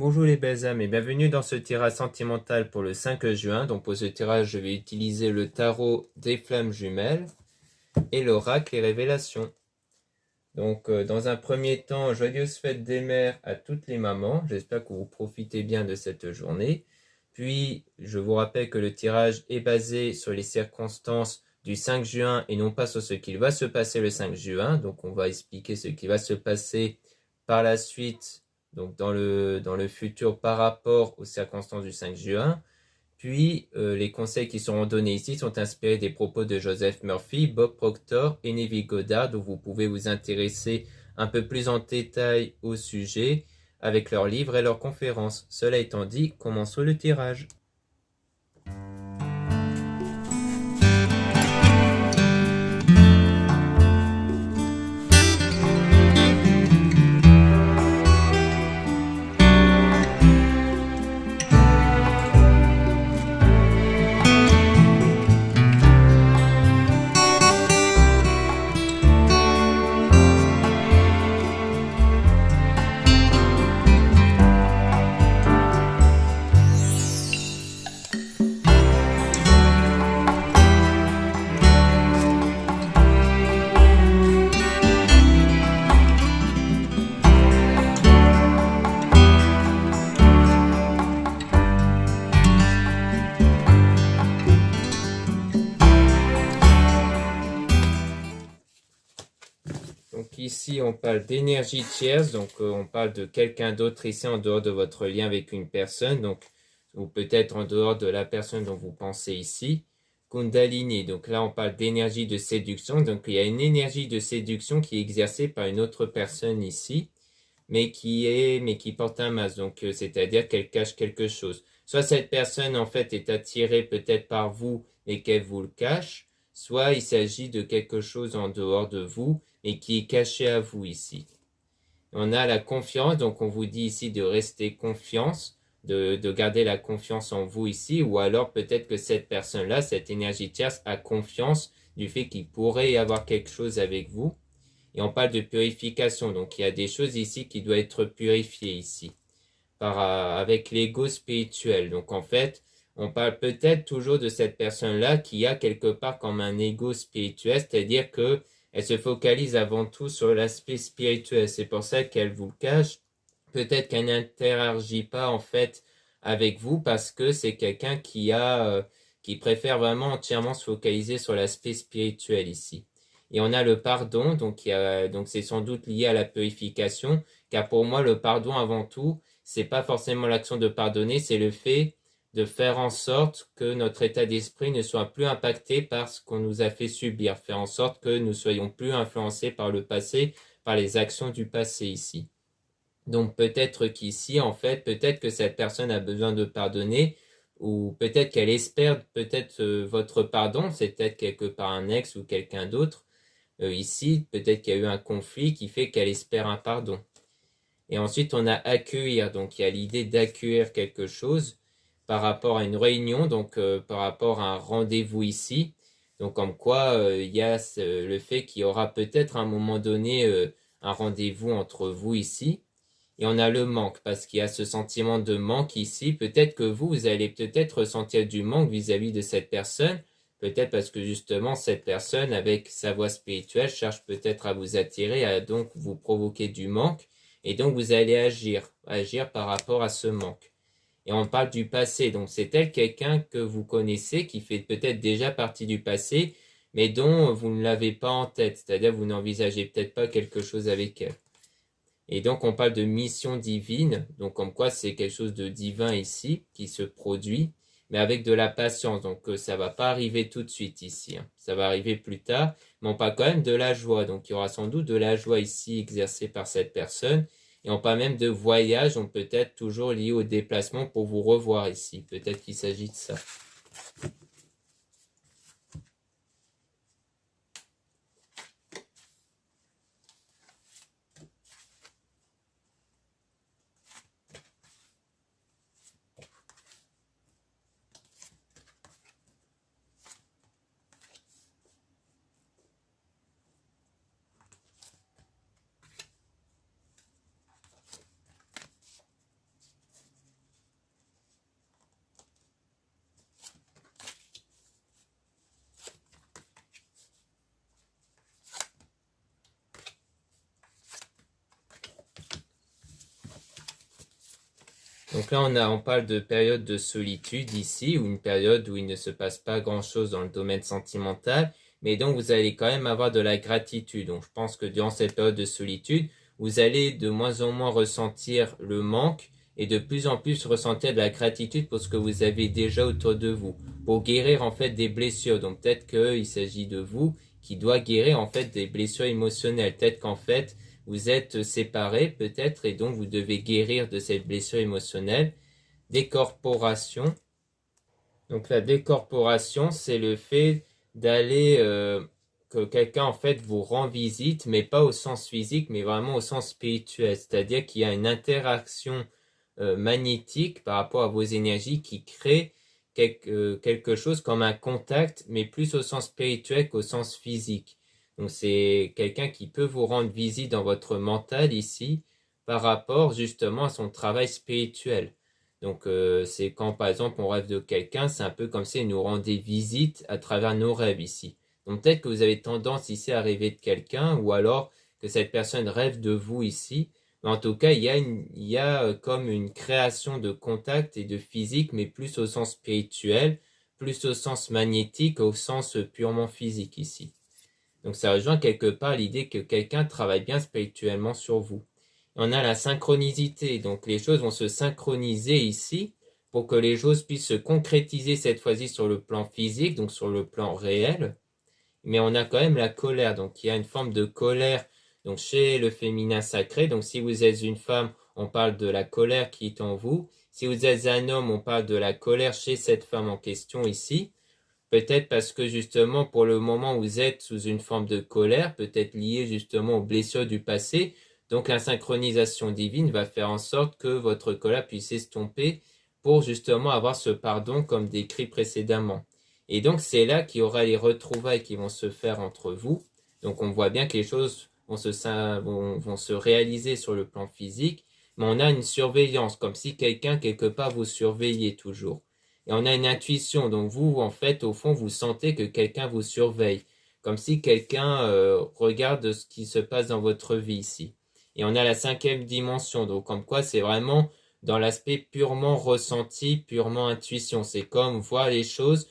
Bonjour les belles âmes et bienvenue dans ce tirage sentimental pour le 5 juin. Donc pour ce tirage, je vais utiliser le tarot des flammes jumelles et l'oracle et révélations. Donc dans un premier temps, joyeuse fête des mères à toutes les mamans. J'espère que vous profitez bien de cette journée. Puis je vous rappelle que le tirage est basé sur les circonstances du 5 juin et non pas sur ce qu'il va se passer le 5 juin. Donc on va expliquer ce qui va se passer par la suite, donc dans le futur par rapport aux circonstances du 5 juin. Puis, les conseils qui seront donnés ici sont inspirés des propos de Joseph Murphy, Bob Proctor et Neville Goddard, où vous pouvez vous intéresser un peu plus en détail au sujet avec leurs livres et leurs conférences. Cela étant dit, commençons le tirage. Donc ici, on parle d'énergie tierce, donc on parle de quelqu'un d'autre ici en dehors de votre lien avec une personne, donc ou peut-être en dehors de la personne dont vous pensez ici. Kundalini, donc là on parle d'énergie de séduction, donc il y a une énergie de séduction qui est exercée par une autre personne ici, mais qui porte un masque, donc c'est-à-dire qu'elle cache quelque chose. Soit cette personne en fait est attirée peut-être par vous et qu'elle vous le cache, soit il s'agit de quelque chose en dehors de vous et qui est caché à vous ici. On a la confiance, donc on vous dit ici de rester confiance, de garder la confiance en vous ici, ou alors peut-être que cette personne-là, cette énergie tierce, a confiance du fait qu'il pourrait y avoir quelque chose avec vous. Et on parle de purification, donc il y a des choses ici qui doivent être purifiées ici, avec l'ego spirituel. Donc en fait, on parle peut-être toujours de cette personne-là qui a quelque part comme un ego spirituel, c'est-à-dire que elle se focalise avant tout sur l'aspect spirituel. C'est pour ça qu'elle vous le cache. Peut-être qu'elle n'interagit pas en fait avec vous parce que c'est quelqu'un qui préfère vraiment entièrement se focaliser sur l'aspect spirituel ici. Et on a le pardon, donc c'est sans doute lié à la purification, car pour moi le pardon avant tout, c'est pas forcément l'action de pardonner, c'est le fait de faire en sorte que notre état d'esprit ne soit plus impacté par ce qu'on nous a fait subir, faire en sorte que nous soyons plus influencés par le passé, par les actions du passé ici. Donc peut-être qu'ici, en fait, peut-être que cette personne a besoin de pardonner, ou peut-être qu'elle espère peut-être votre pardon, c'est peut-être quelque part un ex ou quelqu'un d'autre. Ici, peut-être qu'il y a eu un conflit qui fait qu'elle espère un pardon. Et ensuite, on a accueillir, donc il y a l'idée d'accueillir quelque chose par rapport à une réunion, donc par rapport à un rendez-vous ici. Donc comme quoi, il y a le fait qu'il y aura peut-être à un moment donné un rendez-vous entre vous ici. Et on a le manque, parce qu'il y a ce sentiment de manque ici. Peut-être que vous allez peut-être ressentir du manque vis-à-vis de cette personne. Peut-être parce que justement, cette personne, avec sa voix spirituelle, cherche peut-être à vous attirer, à donc vous provoquer du manque. Et donc, vous allez agir par rapport à ce manque. Et on parle du passé. Donc, c'est elle quelqu'un que vous connaissez, qui fait peut-être déjà partie du passé, mais dont vous ne l'avez pas en tête. C'est-à-dire, vous n'envisagez peut-être pas quelque chose avec elle. Et donc, on parle de mission divine, donc comme quoi c'est quelque chose de divin ici, qui se produit, mais avec de la patience. Donc, ça va pas arriver tout de suite ici, hein. Ça va arriver plus tard, mais on parle quand même de la joie. Donc, il y aura sans doute de la joie ici exercée par cette personne. Et on parle même de voyage, donc peut-être toujours lié au déplacement pour vous revoir ici. Peut-être qu'il s'agit de ça. Donc là, on parle de période de solitude ici, ou une période où il ne se passe pas grand-chose dans le domaine sentimental, mais donc vous allez quand même avoir de la gratitude. Donc je pense que durant cette période de solitude, vous allez de moins en moins ressentir le manque et de plus en plus ressentir de la gratitude pour ce que vous avez déjà autour de vous, pour guérir en fait des blessures. Donc peut-être qu'il s'agit de vous qui doit guérir en fait des blessures émotionnelles. Peut-être qu'en fait, vous êtes séparés peut-être et donc vous devez guérir de cette blessure émotionnelle. Décorporation. Donc la décorporation, c'est le fait d'aller que quelqu'un en fait vous rend visite, mais pas au sens physique, mais vraiment au sens spirituel. C'est-à-dire qu'il y a une interaction magnétique par rapport à vos énergies qui crée quelque chose comme un contact, mais plus au sens spirituel qu'au sens physique. Donc c'est quelqu'un qui peut vous rendre visite dans votre mental ici par rapport justement à son travail spirituel. Donc c'est quand par exemple on rêve de quelqu'un, c'est un peu comme si il nous rendait visite à travers nos rêves ici. Donc peut-être que vous avez tendance ici à rêver de quelqu'un ou alors que cette personne rêve de vous ici. Mais en tout cas, il y a comme une création de contact et de physique, mais plus au sens spirituel, plus au sens magnétique, au sens purement physique ici. Donc ça rejoint quelque part l'idée que quelqu'un travaille bien spirituellement sur vous. On a la synchronicité, donc les choses vont se synchroniser ici pour que les choses puissent se concrétiser cette fois-ci sur le plan physique, donc sur le plan réel. Mais on a quand même la colère, donc il y a une forme de colère donc chez le féminin sacré. Donc si vous êtes une femme, on parle de la colère qui est en vous. Si vous êtes un homme, on parle de la colère chez cette femme en question ici. Peut-être parce que justement, pour le moment, vous êtes sous une forme de colère, peut-être liée justement aux blessures du passé. Donc la synchronisation divine va faire en sorte que votre colère puisse s'estomper pour justement avoir ce pardon comme décrit précédemment. Et donc c'est là qu'il y aura les retrouvailles qui vont se faire entre vous. Donc on voit bien que les choses vont se réaliser sur le plan physique, mais on a une surveillance, comme si quelqu'un quelque part vous surveillait toujours. Et on a une intuition, donc vous, en fait, au fond, vous sentez que quelqu'un vous surveille, comme si quelqu'un regarde ce qui se passe dans votre vie ici. Et on a la cinquième dimension, donc comme quoi c'est vraiment dans l'aspect purement ressenti, purement intuition. C'est comme voir les choses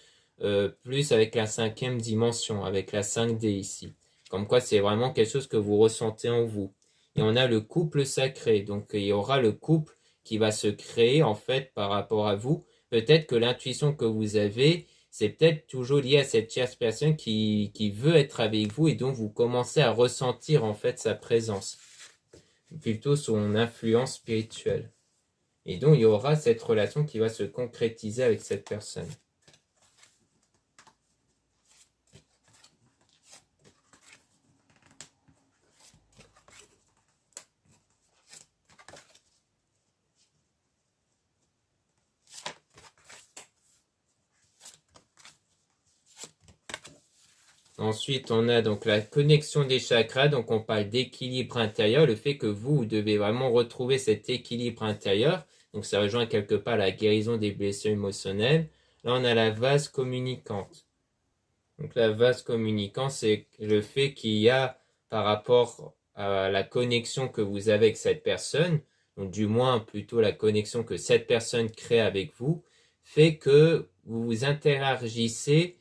plus avec la cinquième dimension, avec la 5D ici. Comme quoi c'est vraiment quelque chose que vous ressentez en vous. Et on a le couple sacré, donc il y aura le couple qui va se créer en fait par rapport à vous. Peut-être que l'intuition que vous avez, c'est peut-être toujours lié à cette tierce personne qui veut être avec vous et dont vous commencez à ressentir en fait sa présence, plutôt son influence spirituelle. Et donc il y aura cette relation qui va se concrétiser avec cette personne. Ensuite, on a donc la connexion des chakras, donc on parle d'équilibre intérieur, le fait que vous devez vraiment retrouver cet équilibre intérieur, donc ça rejoint quelque part la guérison des blessures émotionnelles. Là, on a la vase communicante. Donc la vase communicante, c'est le fait qu'il y a par rapport à la connexion que vous avez avec cette personne, donc du moins plutôt la connexion que cette personne crée avec vous, fait que vous vous interagissez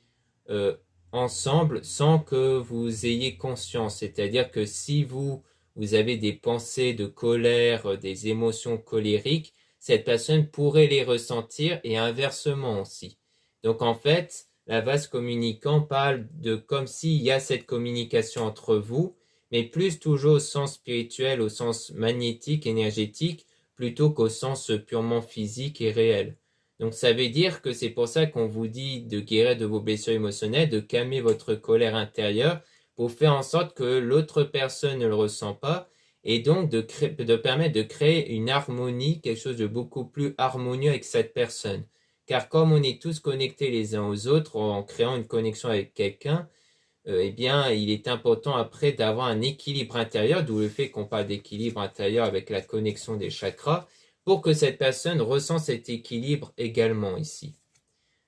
ensemble sans que vous ayez conscience. C'est-à-dire que si vous avez des pensées de colère, des émotions colériques, cette personne pourrait les ressentir et inversement aussi. Donc en fait, la vase communicant parle de comme s'il y a cette communication entre vous, mais plus toujours au sens spirituel, au sens magnétique, énergétique, plutôt qu'au sens purement physique et réel. Donc ça veut dire que c'est pour ça qu'on vous dit de guérir de vos blessures émotionnelles, de calmer votre colère intérieure pour faire en sorte que l'autre personne ne le ressent pas et donc de permettre de créer une harmonie, quelque chose de beaucoup plus harmonieux avec cette personne. Car comme on est tous connectés les uns aux autres en créant une connexion avec quelqu'un, eh bien, il est important après d'avoir un équilibre intérieur, d'où le fait qu'on parle d'équilibre intérieur avec la connexion des chakras, pour que cette personne ressent cet équilibre également ici.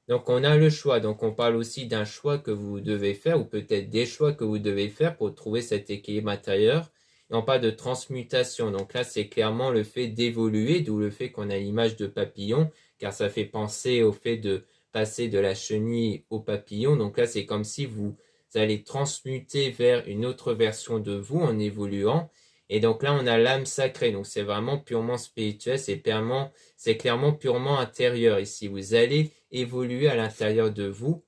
Donc on a le choix, donc on parle aussi d'un choix que vous devez faire, ou peut-être des choix que vous devez faire pour trouver cet équilibre intérieur. Et on parle de transmutation. Donc là, c'est clairement le fait d'évoluer, d'où le fait qu'on a l'image de papillon, car ça fait penser au fait de passer de la chenille au papillon. Donc là, c'est comme si vous allez transmuter vers une autre version de vous en évoluant. Et donc là, on a l'âme sacrée. Donc c'est vraiment purement spirituel, c'est clairement purement intérieur ici. Vous allez évoluer à l'intérieur de vous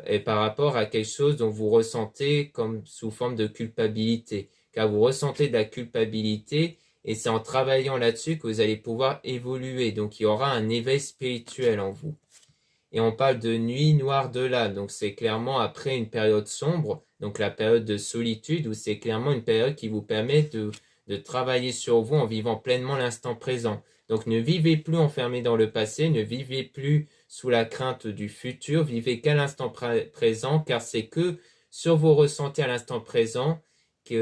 et par rapport à quelque chose dont vous ressentez comme sous forme de culpabilité. Car vous ressentez de la culpabilité et c'est en travaillant là-dessus que vous allez pouvoir évoluer. Donc il y aura un éveil spirituel en vous. Et on parle de nuit noire de l'âme. Donc c'est clairement après une période sombre, donc la période de solitude, où c'est clairement une période qui vous permet de travailler sur vous en vivant pleinement l'instant présent. Donc ne vivez plus enfermé dans le passé, ne vivez plus sous la crainte du futur, vivez qu'à l'instant présent, car c'est que sur vos ressentis à l'instant présent qui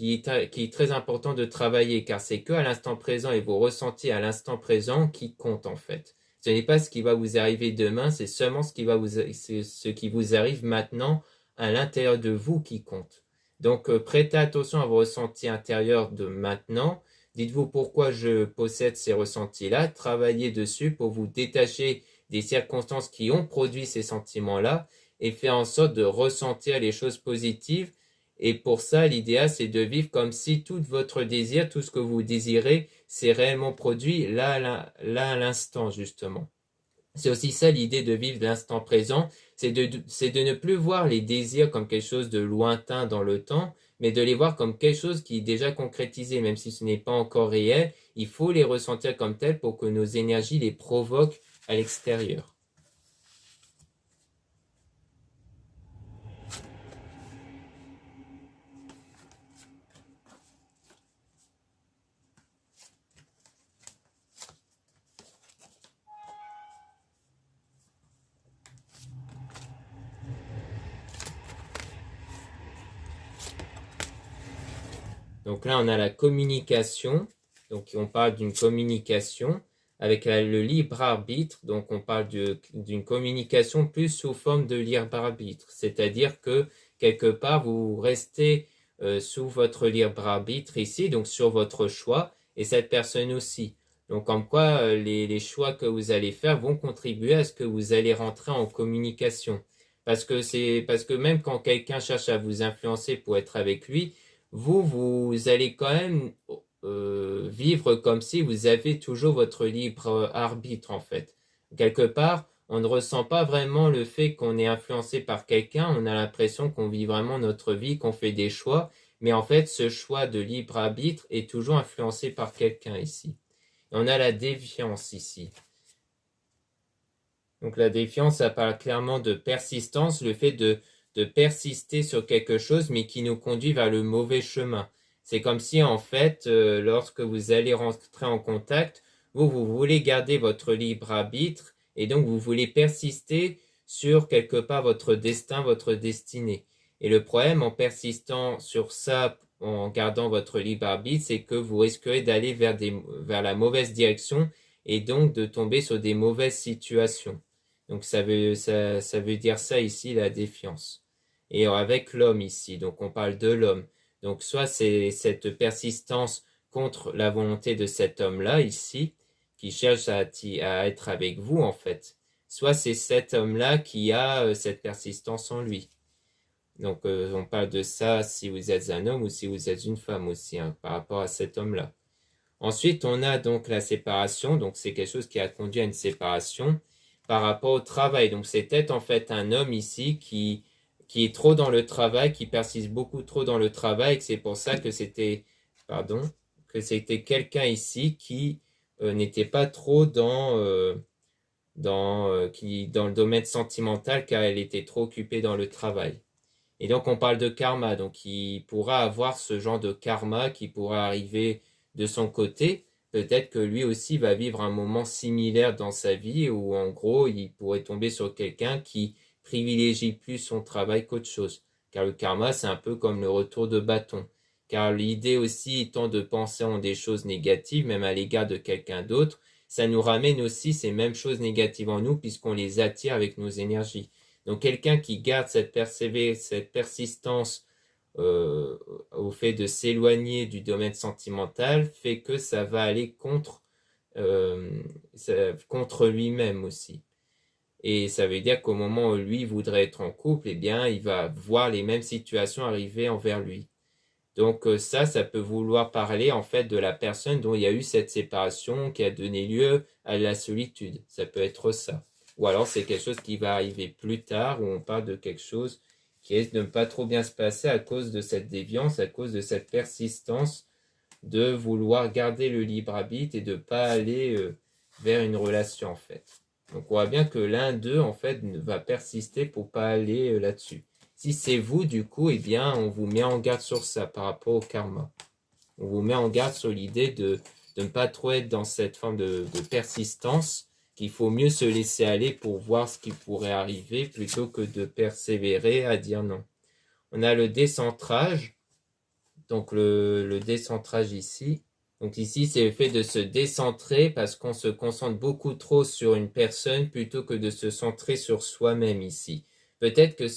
est très important de travailler, car c'est que à l'instant présent et vos ressentis à l'instant présent qui comptent en fait. Ce n'est pas ce qui va vous arriver demain, c'est seulement ce qui vous arrive maintenant à l'intérieur de vous qui compte. Donc prêtez attention à vos ressentis intérieurs de maintenant. Dites-vous pourquoi je possède ces ressentis-là. Travaillez dessus pour vous détacher des circonstances qui ont produit ces sentiments-là et faire en sorte de ressentir les choses positives. Et pour ça, l'idéal, c'est de vivre comme si tout votre désir, tout ce que vous désirez, c'est réellement produit là à l'instant, justement. C'est aussi ça l'idée de vivre l'instant présent, c'est de ne plus voir les désirs comme quelque chose de lointain dans le temps, mais de les voir comme quelque chose qui est déjà concrétisé, même si ce n'est pas encore réel. Il faut les ressentir comme tels pour que nos énergies les provoquent à l'extérieur. Donc là, on a la communication. Donc on parle d'une communication avec le libre arbitre. Donc on parle d'une communication plus sous forme de libre arbitre. C'est-à-dire que quelque part, vous restez sous votre libre arbitre ici, donc sur votre choix, et cette personne aussi. Donc comme quoi les choix que vous allez faire vont contribuer à ce que vous allez rentrer en communication. Parce que même quand quelqu'un cherche à vous influencer pour être avec lui, vous allez quand même vivre comme si vous avez toujours votre libre arbitre en fait. Quelque part, on ne ressent pas vraiment le fait qu'on est influencé par quelqu'un, on a l'impression qu'on vit vraiment notre vie, qu'on fait des choix, mais en fait ce choix de libre arbitre est toujours influencé par quelqu'un ici. Et on a la défiance ici. Donc la défiance, ça parle clairement de persistance, le fait de persister sur quelque chose, mais qui nous conduit vers le mauvais chemin. C'est comme si, en fait, lorsque vous allez rentrer en contact, vous voulez garder votre libre arbitre, et donc vous voulez persister sur quelque part votre destin, votre destinée. Et le problème en persistant sur ça, en gardant votre libre arbitre, c'est que vous risquerez d'aller vers la mauvaise direction et donc de tomber sur des mauvaises situations. Donc ça veut dire ça ici, la défiance. Et avec l'homme ici, donc on parle de l'homme. Donc soit c'est cette persistance contre la volonté de cet homme-là ici, qui cherche à être avec vous en fait. Soit c'est cet homme-là qui a cette persistance en lui. Donc on parle de ça si vous êtes un homme ou si vous êtes une femme aussi, hein, par rapport à cet homme-là. Ensuite, on a donc la séparation, donc c'est quelque chose qui a conduit à une séparation par rapport au travail. Donc c'est peut-être en fait un homme ici qui est trop dans le travail, qui persiste beaucoup trop dans le travail, et que c'est pour ça que c'était quelqu'un ici qui n'était pas trop dans le domaine sentimental car elle était trop occupée dans le travail. Et donc on parle de karma, donc il pourra avoir ce genre de karma qui pourra arriver de son côté. Peut-être que lui aussi va vivre un moment similaire dans sa vie où en gros il pourrait tomber sur quelqu'un qui privilégie plus son travail qu'autre chose. Car le karma c'est un peu comme le retour de bâton. Car l'idée aussi étant de penser en des choses négatives, même à l'égard de quelqu'un d'autre, ça nous ramène aussi ces mêmes choses négatives en nous puisqu'on les attire avec nos énergies. Donc quelqu'un qui garde cette persistance au fait de s'éloigner du domaine sentimental fait que ça va aller contre lui-même aussi. Et ça veut dire qu'au moment où lui voudrait être en couple, eh bien, il va voir les mêmes situations arriver envers lui. Donc ça peut vouloir parler en fait de la personne dont il y a eu cette séparation qui a donné lieu à la solitude. Ça peut être ça. Ou alors c'est quelque chose qui va arriver plus tard où on parle de quelque chose qui risque de ne pas trop bien se passer à cause de cette déviance, à cause de cette persistance de vouloir garder le libre arbitre et de ne pas aller vers une relation en fait. Donc on voit bien que l'un d'eux en fait va persister pour pas aller là-dessus. Si c'est vous, du coup, eh bien, on vous met en garde sur ça par rapport au karma. On vous met en garde sur l'idée de ne pas trop être dans cette forme de persistance, qu'il faut mieux se laisser aller pour voir ce qui pourrait arriver plutôt que de persévérer à dire non. On a le décentrage, donc le décentrage ici. Donc ici, c'est le fait de se décentrer parce qu'on se concentre beaucoup trop sur une personne plutôt que de se centrer sur soi-même ici. Peut-être que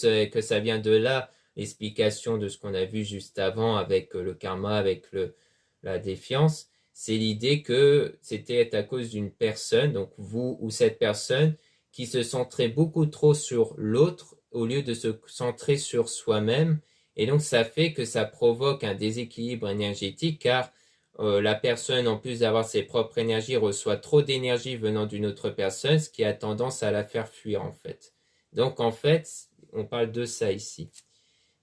ça vient de là, l'explication de ce qu'on a vu juste avant avec le karma, avec la défiance. C'est l'idée que c'était à cause d'une personne, donc vous ou cette personne, qui se centrait beaucoup trop sur l'autre au lieu de se centrer sur soi-même. Et donc ça fait que ça provoque un déséquilibre énergétique car la personne, en plus d'avoir ses propres énergies, reçoit trop d'énergie venant d'une autre personne, ce qui a tendance à la faire fuir en fait. Donc en fait, on parle de ça ici.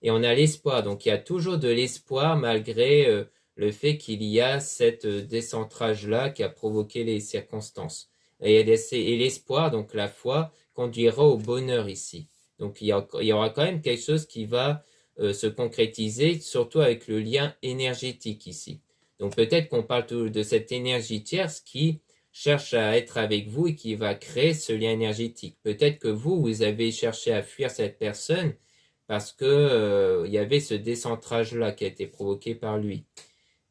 Et on a l'espoir. Donc il y a toujours de l'espoir malgré le fait qu'il y a cette décentrage-là qui a provoqué les circonstances. Et l'espoir, donc la foi, conduira au bonheur ici. Donc il y aura quand même quelque chose qui va se concrétiser, surtout avec le lien énergétique ici. Donc peut-être qu'on parle de cette énergie tierce qui cherche à être avec vous et qui va créer ce lien énergétique. Peut-être que vous avez cherché à fuir cette personne parce que il y avait ce décentrage-là qui a été provoqué par lui,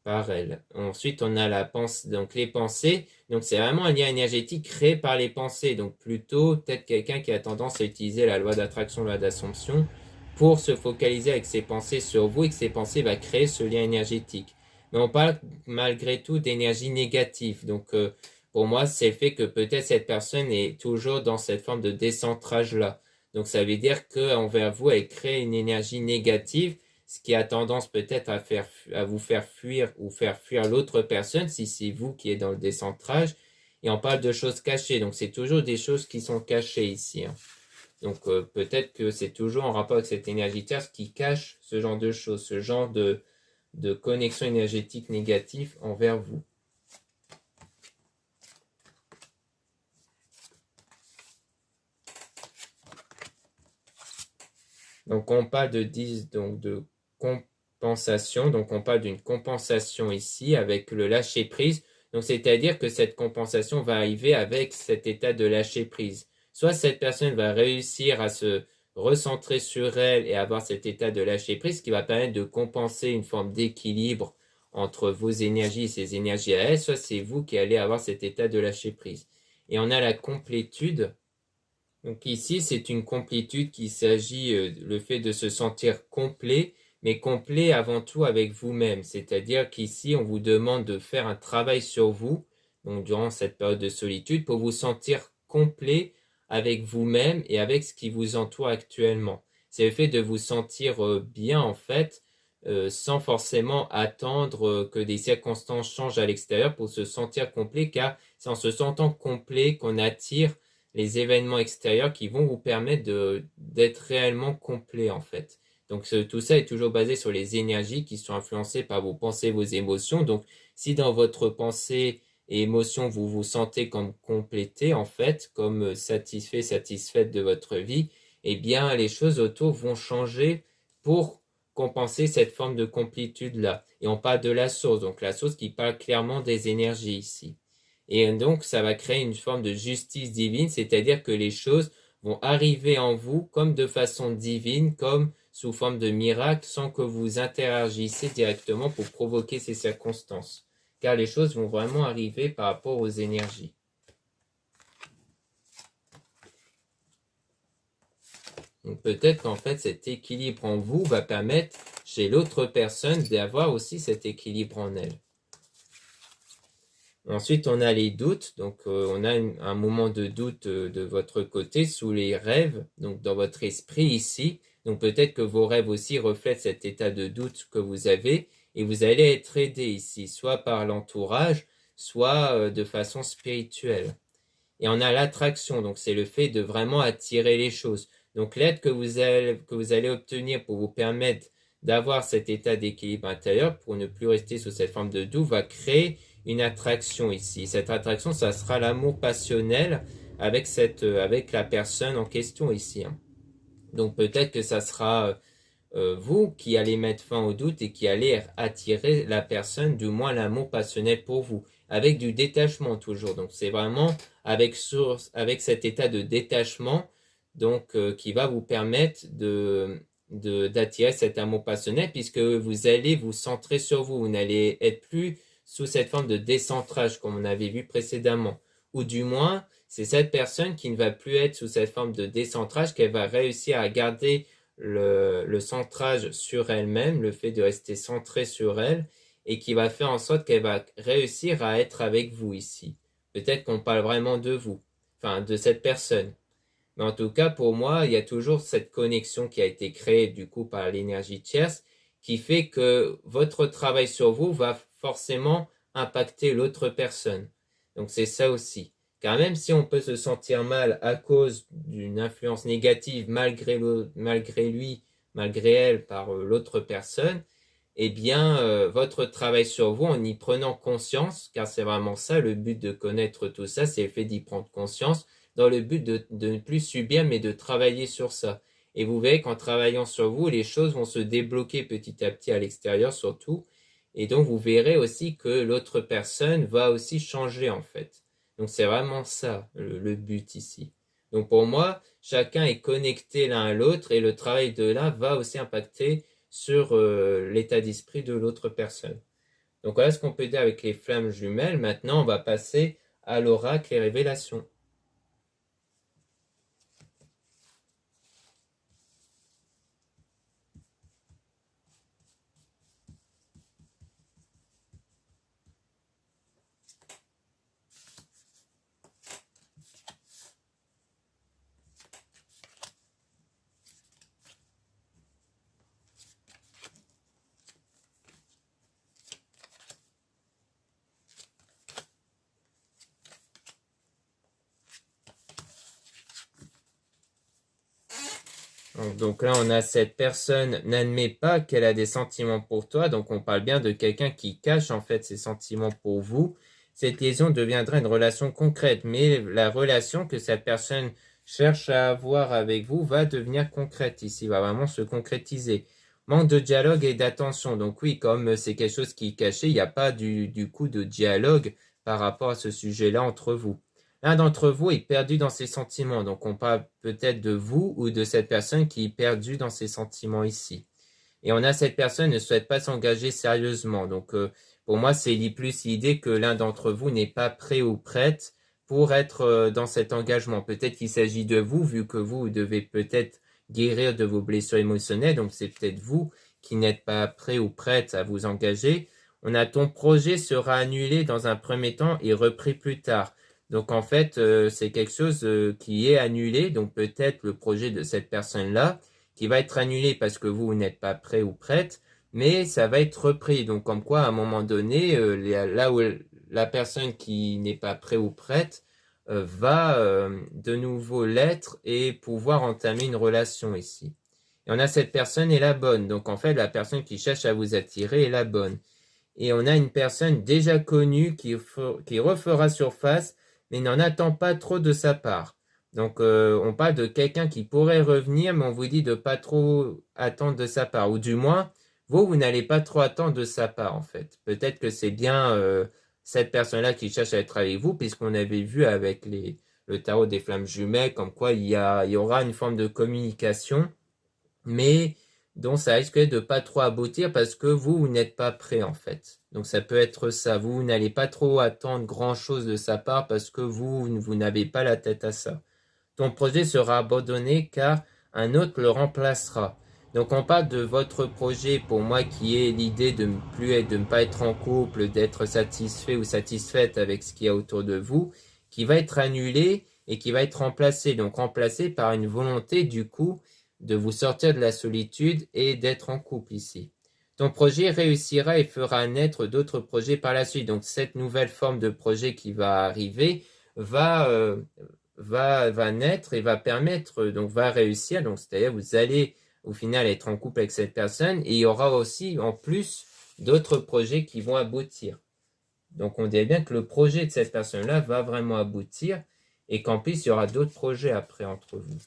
par elle. Ensuite, on a la pensée, donc les pensées. Donc c'est vraiment un lien énergétique créé par les pensées. Donc plutôt peut-être quelqu'un qui a tendance à utiliser la loi d'attraction, la loi d'assomption, pour se focaliser avec ses pensées sur vous et que ses pensées va créer ce lien énergétique. Mais on parle malgré tout d'énergie négative. Donc pour moi, c'est le fait que peut-être cette personne est toujours dans cette forme de décentrage-là. Donc ça veut dire qu'envers vous, elle crée une énergie négative, ce qui a tendance peut-être à vous faire fuir ou faire fuir l'autre personne si c'est vous qui êtes dans le décentrage. Et on parle de choses cachées, donc c'est toujours des choses qui sont cachées ici. Hein. Donc peut-être que c'est toujours en rapport avec cette énergie tierce qui cache ce genre de choses, ce genre de connexion énergétique négative envers vous. Donc on parle de compensation, donc on parle d'une compensation ici avec le lâcher prise. Donc c'est-à-dire que cette compensation va arriver avec cet état de lâcher prise. Soit cette personne va réussir à se recentrer sur elle et avoir cet état de lâcher prise qui va permettre de compenser une forme d'équilibre entre vos énergies et ses énergies à elle, soit c'est vous qui allez avoir cet état de lâcher prise. Et on a la complétude. Donc ici, c'est une complétude qui s'agit le fait de se sentir complet, mais complet avant tout avec vous-même. C'est-à-dire qu'ici, on vous demande de faire un travail sur vous, donc durant cette période de solitude, pour vous sentir complet avec vous-même et avec ce qui vous entoure actuellement. C'est le fait de vous sentir bien, en fait, sans forcément attendre que des circonstances changent à l'extérieur pour se sentir complet, car c'est en se sentant complet qu'on attire les événements extérieurs qui vont vous permettre d'être réellement complet en fait. Donc tout ça est toujours basé sur les énergies qui sont influencées par vos pensées, vos émotions. Donc si dans votre pensée et émotion vous vous sentez comme complété en fait, comme satisfait, satisfaite de votre vie, eh bien les choses autour vont changer pour compenser cette forme de complétude là. Et on parle de la source, donc la source qui parle clairement des énergies ici. Et donc, ça va créer une forme de justice divine, c'est-à-dire que les choses vont arriver en vous comme de façon divine, comme sous forme de miracle, sans que vous interagissez directement pour provoquer ces circonstances. Car les choses vont vraiment arriver par rapport aux énergies. Donc peut-être qu'en fait cet équilibre en vous va permettre chez l'autre personne d'avoir aussi cet équilibre en elle. Ensuite, on a les doutes. Donc, on a un moment de doute de votre côté sous les rêves, donc dans votre esprit ici. Donc, peut-être que vos rêves aussi reflètent cet état de doute que vous avez et vous allez être aidé ici, soit par l'entourage, soit de façon spirituelle. Et on a l'attraction, donc c'est le fait de vraiment attirer les choses. Donc, l'aide que vous allez obtenir pour vous permettre d'avoir cet état d'équilibre intérieur, pour ne plus rester sous cette forme de doute, va créer une attraction ici. Cette attraction, ça sera l'amour passionnel avec la personne en question ici. Donc peut-être que ça sera vous qui allez mettre fin au doute et qui allez attirer la personne, du moins l'amour passionnel pour vous, avec du détachement toujours. Donc c'est vraiment avec cet état de détachement donc qui va vous permettre d'attirer cet amour passionnel, puisque vous allez vous centrer sur vous. Vous n'allez être plus sous cette forme de décentrage comme on avait vu précédemment. Ou du moins, c'est cette personne qui ne va plus être sous cette forme de décentrage qu'elle va réussir à garder le centrage sur elle-même, le fait de rester centré sur elle, et qui va faire en sorte qu'elle va réussir à être avec vous ici. Peut-être qu'on parle vraiment de vous, enfin de cette personne. Mais en tout cas, pour moi, il y a toujours cette connexion qui a été créée du coup par l'énergie tierce, qui fait que votre travail sur vous va forcément impacter l'autre personne. Donc c'est ça aussi. Car même si on peut se sentir mal à cause d'une influence négative malgré lui, malgré elle, par l'autre personne, eh bien, votre travail sur vous, en y prenant conscience, car c'est vraiment ça, le but de connaître tout ça, c'est le fait d'y prendre conscience, dans le but de ne plus subir, mais de travailler sur ça. Et vous verrez qu'en travaillant sur vous, les choses vont se débloquer petit à petit à l'extérieur surtout. Et donc, vous verrez aussi que l'autre personne va aussi changer en fait. Donc, c'est vraiment ça le but ici. Donc, pour moi, chacun est connecté l'un à l'autre et le travail de l'un va aussi impacter sur l'état d'esprit de l'autre personne. Donc, voilà ce qu'on peut dire avec les flammes jumelles. Maintenant, on va passer à l'oracle et révélations. Donc là, on a cette personne n'admet pas qu'elle a des sentiments pour toi. Donc on parle bien de quelqu'un qui cache en fait ses sentiments pour vous. Cette liaison deviendra une relation concrète, mais la relation que cette personne cherche à avoir avec vous va devenir concrète ici, va vraiment se concrétiser. Manque de dialogue et d'attention. Donc oui, comme c'est quelque chose qui est caché, il n'y a pas du coup de dialogue par rapport à ce sujet-là entre vous. L'un d'entre vous est perdu dans ses sentiments. Donc, on parle peut-être de vous ou de cette personne qui est perdue dans ses sentiments ici. Et on a cette personne ne souhaite pas s'engager sérieusement. Donc, pour moi, c'est plus l'idée que l'un d'entre vous n'est pas prêt ou prête pour être dans cet engagement. Peut-être qu'il s'agit de vous, vu que vous devez peut-être guérir de vos blessures émotionnelles. Donc, c'est peut-être vous qui n'êtes pas prêt ou prête à vous engager. On a ton projet sera annulé dans un premier temps et repris plus tard. Donc en fait, c'est quelque chose qui est annulé, donc peut-être le projet de cette personne-là, qui va être annulé parce que vous n'êtes pas prêt ou prête, mais ça va être repris. Donc comme quoi, à un moment donné, là où la personne qui n'est pas prêt ou prête va de nouveau l'être et pouvoir entamer une relation ici. Et on a cette personne est la bonne. Donc en fait, la personne qui cherche à vous attirer est la bonne. Et on a une personne déjà connue qui refera surface, mais n'en attend pas trop de sa part. Donc, on parle de quelqu'un qui pourrait revenir, mais on vous dit de pas trop attendre de sa part. Ou du moins, vous n'allez pas trop attendre de sa part, en fait. Peut-être que c'est bien cette personne-là qui cherche à être avec vous, puisqu'on avait vu avec le tarot des flammes jumelles, comme quoi il y aura une forme de communication, mais dont ça risque de pas trop aboutir parce que vous n'êtes pas prêt en fait. Donc ça peut être ça, vous n'allez pas trop attendre grand chose de sa part parce que vous n'avez pas la tête à ça. Ton projet sera abandonné car un autre le remplacera. Donc on parle de votre projet pour moi qui est l'idée de ne pas être en couple, d'être satisfait ou satisfaite avec ce qu'il y a autour de vous, qui va être annulé et qui va être remplacé. Donc remplacé par une volonté du coup de vous sortir de la solitude et d'être en couple ici. Ton projet réussira et fera naître d'autres projets par la suite. Donc cette nouvelle forme de projet qui va arriver va naître et va permettre, donc va réussir. Donc c'est-à-dire vous allez au final être en couple avec cette personne et il y aura aussi en plus d'autres projets qui vont aboutir. Donc on dirait bien que le projet de cette personne-là va vraiment aboutir et qu'en plus il y aura d'autres projets après entre vous.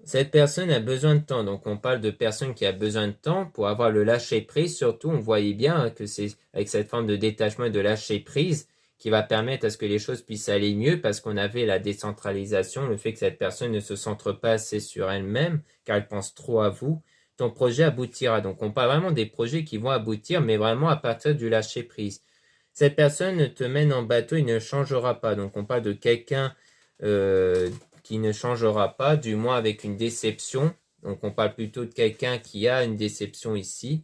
Cette personne a besoin de temps, donc on parle de personne qui a besoin de temps pour avoir le lâcher prise. Surtout, on voyait bien que c'est avec cette forme de détachement et de lâcher prise qui va permettre à ce que les choses puissent aller mieux parce qu'on avait la décentralisation, le fait que cette personne ne se centre pas assez sur elle-même car elle pense trop à vous. Ton projet aboutira. Donc on parle vraiment des projets qui vont aboutir, mais vraiment à partir du lâcher prise. Cette personne te mène en bateau et ne changera pas. Donc on parle de quelqu'un qui ne changera pas, du moins avec une déception. Donc on parle plutôt de quelqu'un qui a une déception ici.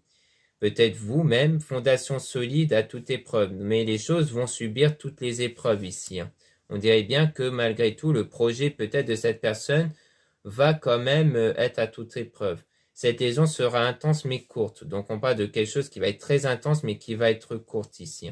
Peut-être vous-même, fondation solide à toute épreuve. Mais les choses vont subir toutes les épreuves ici. On dirait bien que malgré tout, le projet peut-être de cette personne va quand même être à toute épreuve. Cette liaison sera intense mais courte. Donc on parle de quelque chose qui va être très intense mais qui va être courte ici.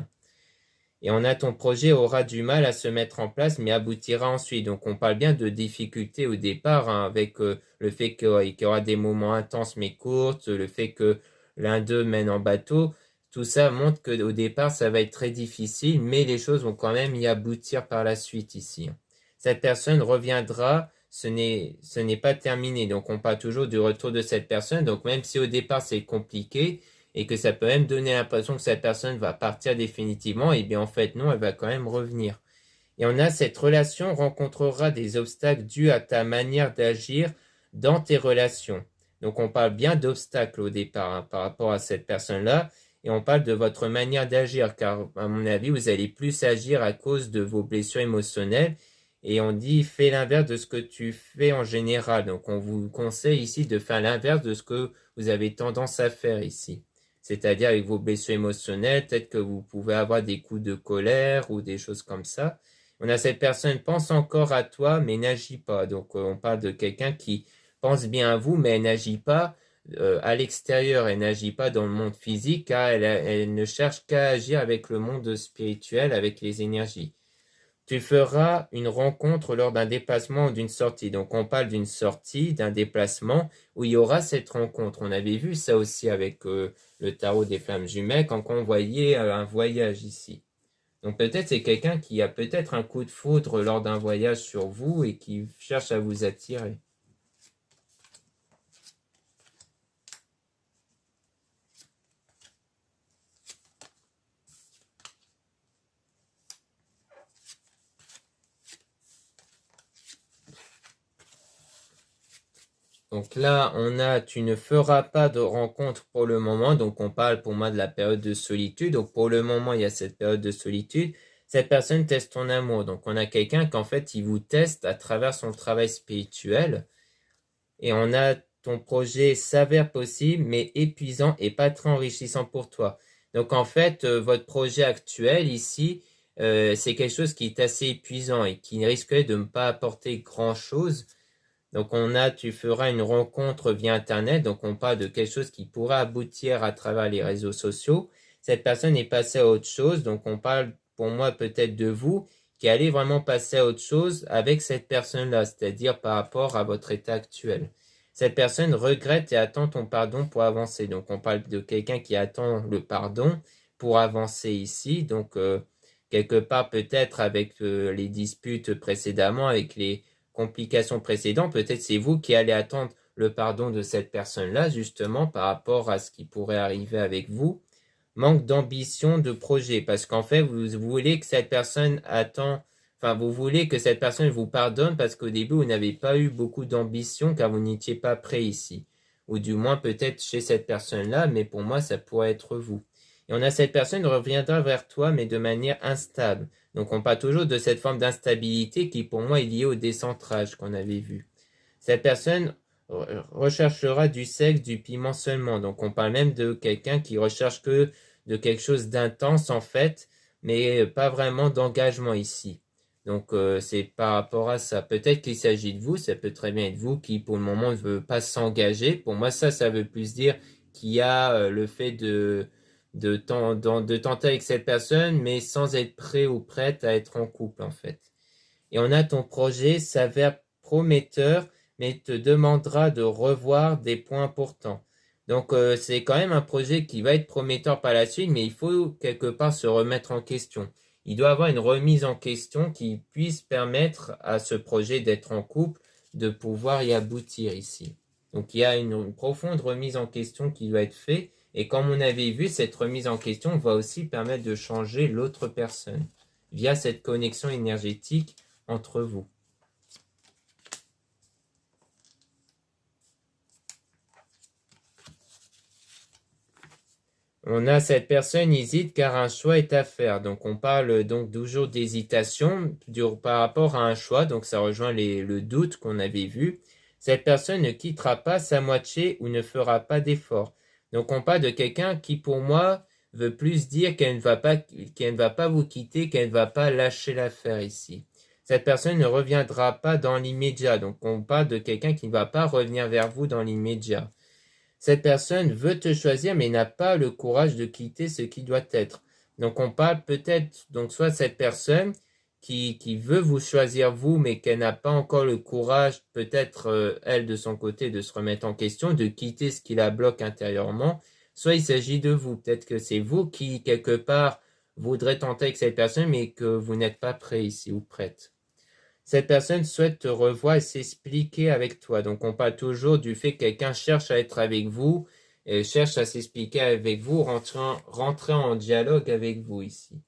Et on a ton projet aura du mal à se mettre en place, mais aboutira ensuite. Donc on parle bien de difficultés au départ, avec le fait qu'il y aura des moments intenses mais courts, le fait que l'un d'eux mène en bateau. Tout ça montre qu'au départ, ça va être très difficile, mais les choses vont quand même y aboutir par la suite ici. Cette personne reviendra, ce n'est pas terminé. Donc on parle toujours du retour de cette personne. Donc même si au départ c'est compliqué, et que ça peut même donner l'impression que cette personne va partir définitivement, et bien en fait non, elle va quand même revenir. Et on a cette relation rencontrera des obstacles dus à ta manière d'agir dans tes relations. Donc on parle bien d'obstacles au départ par rapport à cette personne-là, et on parle de votre manière d'agir, car à mon avis, vous allez plus agir à cause de vos blessures émotionnelles, et on dit fais l'inverse de ce que tu fais en général. Donc on vous conseille ici de faire l'inverse de ce que vous avez tendance à faire ici. C'est-à-dire avec vos blessures émotionnelles, peut-être que vous pouvez avoir des coups de colère ou des choses comme ça. On a cette personne pense encore à toi, mais n'agit pas. Donc on parle de quelqu'un qui pense bien à vous, mais elle n'agit pas à l'extérieur, elle n'agit pas dans le monde physique, car elle ne cherche qu'à agir avec le monde spirituel, avec les énergies. Tu feras une rencontre lors d'un déplacement ou d'une sortie. Donc on parle d'une sortie, d'un déplacement où il y aura cette rencontre. On avait vu ça aussi avec le tarot des flammes jumelles quand on voyait un voyage ici. Donc peut-être c'est quelqu'un qui a peut-être un coup de foudre lors d'un voyage sur vous et qui cherche à vous attirer. Donc là, on a tu ne feras pas de rencontre pour le moment. Donc on parle pour moi de la période de solitude. Donc pour le moment, il y a cette période de solitude. Cette personne teste ton amour. Donc on a quelqu'un qu'en fait, il vous teste à travers son travail spirituel. Et on a ton projet s'avère possible, mais épuisant et pas très enrichissant pour toi. Donc en fait, votre projet actuel ici, c'est quelque chose qui est assez épuisant et qui risquerait de ne pas apporter grand-chose. Donc on a, tu feras une rencontre via Internet, donc on parle de quelque chose qui pourra aboutir à travers les réseaux sociaux. Cette personne est passée à autre chose, donc on parle pour moi peut-être de vous qui allez vraiment passer à autre chose avec cette personne-là, c'est-à-dire par rapport à votre état actuel. Cette personne regrette et attend ton pardon pour avancer. Donc on parle de quelqu'un qui attend le pardon pour avancer ici. Donc quelque part peut-être avec les disputes précédemment, avec les complications précédentes, peut-être c'est vous qui allez attendre le pardon de cette personne-là, justement, par rapport à ce qui pourrait arriver avec vous. Manque d'ambition de projet, parce qu'en fait, vous voulez que cette personne attend enfin, vous voulez que cette personne vous pardonne parce qu'au début, vous n'avez pas eu beaucoup d'ambition car vous n'étiez pas prêt ici. Ou du moins peut-être chez cette personne-là, mais pour moi, ça pourrait être vous. Et on a cette personne qui reviendra vers toi, mais de manière instable. Donc on parle toujours de cette forme d'instabilité qui pour moi est liée au décentrage qu'on avait vu. Cette personne recherchera du sexe, du piment seulement. Donc on parle même de quelqu'un qui recherche que de quelque chose d'intense en fait, mais pas vraiment d'engagement ici. Donc c'est par rapport à ça. Peut-être qu'il s'agit de vous, ça peut très bien être vous qui pour le moment ne veut pas s'engager. Pour moi ça veut plus dire qu'il y a le fait de tenter avec cette personne, mais sans être prêt ou prête à être en couple en fait. Et on a ton projet s'avère prometteur, mais te demandera de revoir des points importants. Donc c'est quand même un projet qui va être prometteur par la suite, mais il faut quelque part se remettre en question. Il doit y avoir une remise en question qui puisse permettre à ce projet d'être en couple, de pouvoir y aboutir ici. Donc il y a une profonde remise en question qui doit être faite, et comme on avait vu, cette remise en question va aussi permettre de changer l'autre personne via cette connexion énergétique entre vous. On a cette personne hésite car un choix est à faire. Donc on parle donc toujours d'hésitation par rapport à un choix. Donc ça rejoint le doute qu'on avait vu. Cette personne ne quittera pas sa moitié ou ne fera pas d'effort. Donc on parle de quelqu'un qui pour moi veut plus dire qu'elle ne va pas vous quitter, qu'elle ne va pas lâcher l'affaire ici. Cette personne ne reviendra pas dans l'immédiat. Donc on parle de quelqu'un qui ne va pas revenir vers vous dans l'immédiat. Cette personne veut te choisir mais n'a pas le courage de quitter ce qui doit être. Donc on parle peut-être, donc soit cette personne qui veut vous choisir vous mais qu'elle n'a pas encore le courage, peut-être elle de son côté, de se remettre en question, de quitter ce qui la bloque intérieurement, soit il s'agit de vous. Peut-être que c'est vous qui, quelque part, voudrez tenter avec cette personne mais que vous n'êtes pas prêt ici ou prête. Cette personne souhaite te revoir et s'expliquer avec toi. Donc, on parle toujours du fait que quelqu'un cherche à être avec vous, et cherche à s'expliquer avec vous, rentrer en dialogue avec vous ici.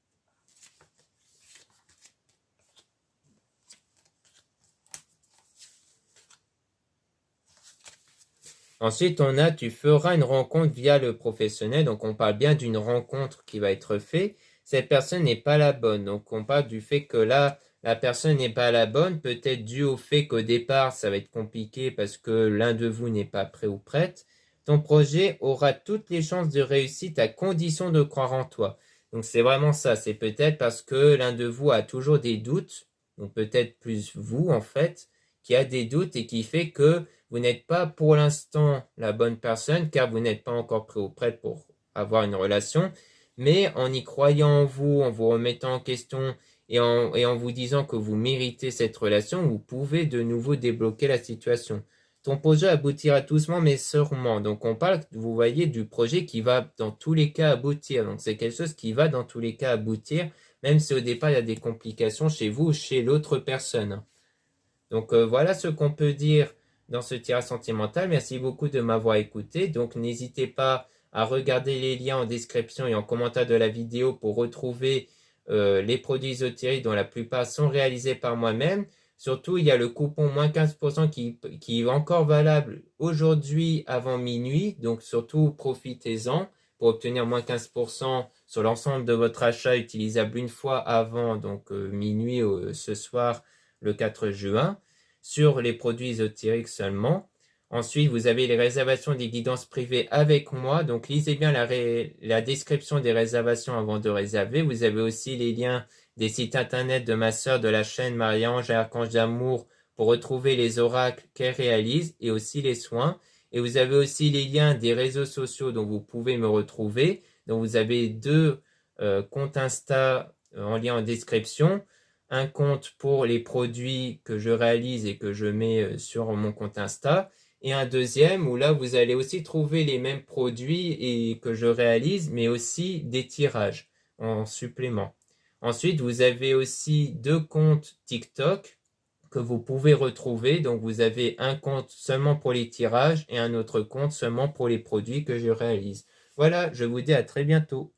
Ensuite, on a, tu feras une rencontre via le professionnel. Donc, on parle bien d'une rencontre qui va être faite. Cette personne n'est pas la bonne. Donc, on parle du fait que là, la personne n'est pas la bonne, peut-être dû au fait qu'au départ, ça va être compliqué parce que l'un de vous n'est pas prêt ou prête. Ton projet aura toutes les chances de réussite à condition de croire en toi. Donc, c'est vraiment ça. C'est peut-être parce que l'un de vous a toujours des doutes, donc peut-être plus vous, en fait, qui a des doutes et qui fait que vous n'êtes pas pour l'instant la bonne personne car vous n'êtes pas encore prêt ou prête pour avoir une relation, mais en y croyant en vous, en vous remettant en question et en vous disant que vous méritez cette relation, vous pouvez de nouveau débloquer la situation. Ton projet aboutira doucement mais sûrement. Donc on parle, vous voyez, du projet qui va dans tous les cas aboutir. Donc c'est quelque chose qui va dans tous les cas aboutir, même si au départ il y a des complications chez vous ou chez l'autre personne. Donc voilà ce qu'on peut dire dans ce tirage sentimental. Merci beaucoup de m'avoir écouté. Donc n'hésitez pas à regarder les liens en description et en commentaire de la vidéo pour retrouver les produits ésotériques dont la plupart sont réalisés par moi-même. Surtout, il y a le coupon moins 15% qui est encore valable aujourd'hui avant minuit. Donc surtout, profitez-en pour obtenir moins 15% sur l'ensemble de votre achat utilisable une fois avant donc minuit ce soir le 4 juin, sur les produits ésotériques seulement. Ensuite, vous avez les réservations des guidances privées avec moi. Donc, lisez bien la description des réservations avant de réserver. Vous avez aussi les liens des sites internet de ma sœur de la chaîne Marie-Ange et Archange d'Amour pour retrouver les oracles qu'elle réalise et aussi les soins. Et vous avez aussi les liens des réseaux sociaux dont vous pouvez me retrouver. Donc, vous avez deux comptes Insta en lien en description. Un compte pour les produits que je réalise et que je mets sur mon compte Insta, et un deuxième où là vous allez aussi trouver les mêmes produits et que je réalise, mais aussi des tirages en supplément. Ensuite, vous avez aussi deux comptes TikTok que vous pouvez retrouver. Donc vous avez un compte seulement pour les tirages et un autre compte seulement pour les produits que je réalise. Voilà, je vous dis à très bientôt.